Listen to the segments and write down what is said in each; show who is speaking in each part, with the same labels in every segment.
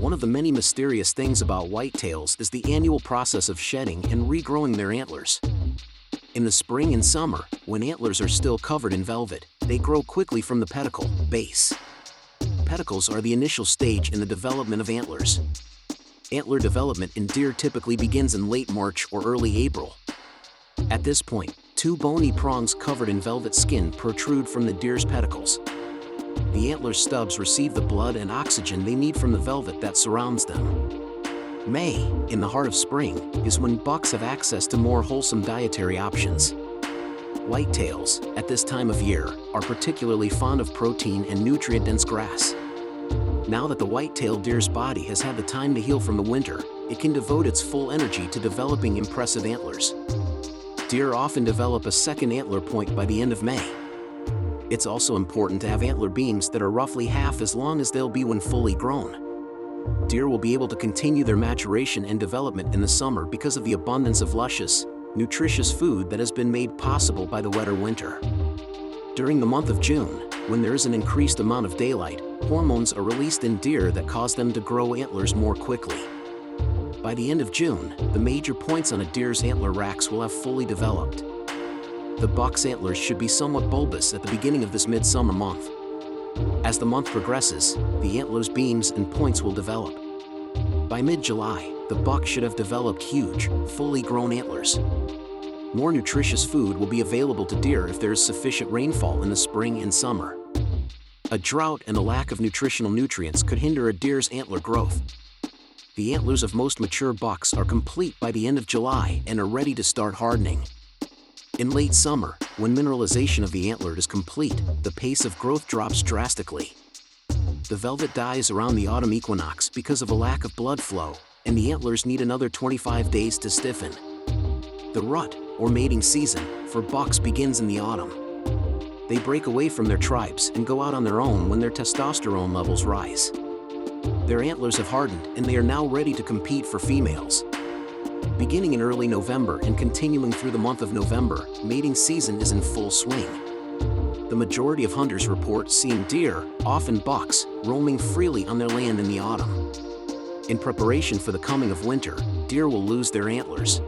Speaker 1: One of the many mysterious things about whitetails is the annual process of shedding and regrowing their antlers. In the spring and summer, when antlers are still covered in velvet, they grow quickly from the pedicle base. Pedicles are the initial stage in the development of antlers. Antler development in deer typically begins in late March or early April. At this point, two bony prongs covered in velvet skin protrude from the deer's pedicles. The antler stubs receive the blood and oxygen they need from the velvet that surrounds them. May, in the heart of spring, is when bucks have access to more wholesome dietary options. Whitetails, at this time of year, are particularly fond of protein and nutrient-dense grass. Now that the whitetail deer's body has had the time to heal from the winter, it can devote its full energy to developing impressive antlers. Deer often develop a second antler point by the end of May. It's also important to have antler beams that are roughly half as long as they'll be when fully grown. Deer will be able to continue their maturation and development in the summer because of the abundance of luscious, nutritious food that has been made possible by the wetter winter. During the month of June, when there is an increased amount of daylight, hormones are released in deer that cause them to grow antlers more quickly. By the end of June, the major points on a deer's antler racks will have fully developed. The buck's antlers should be somewhat bulbous at the beginning of this midsummer month. As the month progresses, the antlers' beams and points will develop. By mid-July, the buck should have developed huge, fully grown antlers. More nutritious food will be available to deer if there is sufficient rainfall in the spring and summer. A drought and a lack of nutritional nutrients could hinder a deer's antler growth. The antlers of most mature bucks are complete by the end of July and are ready to start hardening. In late summer, when mineralization of the antler is complete, the pace of growth drops drastically. The velvet dies around the autumn equinox because of a lack of blood flow, and the antlers need another 25 days to stiffen. The rut, or mating season, for bucks begins in the autumn. They break away from their tribes and go out on their own when their testosterone levels rise. Their antlers have hardened and they are now ready to compete for females. Beginning in early November and continuing through the month of November, mating season is in full swing. The majority of hunters report seeing deer, often bucks, roaming freely on their land in the autumn. In preparation for the coming of winter, deer will lose their antlers.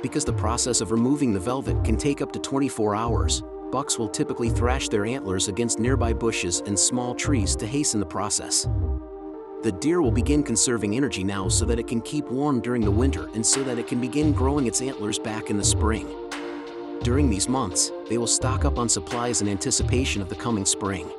Speaker 1: Because the process of removing the velvet can take up to 24 hours, bucks will typically thrash their antlers against nearby bushes and small trees to hasten the process. The deer will begin conserving energy now so that it can keep warm during the winter and so that it can begin growing its antlers back in the spring. During these months, they will stock up on supplies in anticipation of the coming spring.